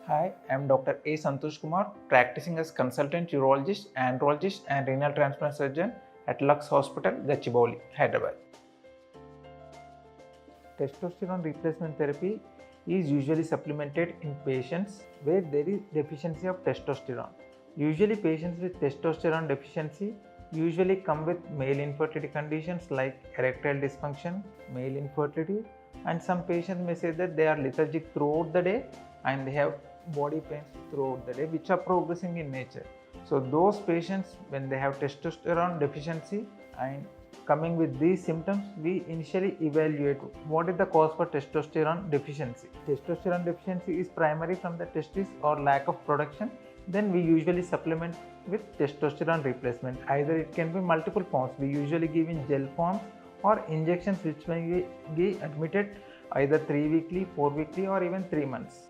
Hi, I'm Dr. Santhosh Kumar, practicing as consultant urologist, andrologist, and renal transplant surgeon at Lux Hospital, Gachibowli, Hyderabad. Testosterone replacement therapy is usually supplemented in patients where there is deficiency of testosterone. Usually, patients with testosterone deficiency usually come with male infertility conditions like erectile dysfunction, male infertility, and some patients may say that they are lethargic throughout the day and they have body pains throughout the day which are progressing in nature. So those patients, when they have testosterone deficiency and coming with these symptoms, we initially evaluate what is the cause for testosterone deficiency. Testosterone deficiency is primary from the testis or lack of production. Then we usually supplement with testosterone replacement. Either it can be multiple forms. We usually give in gel forms or injections which may be admitted either 3 weekly, 4 weekly, or even 3 months.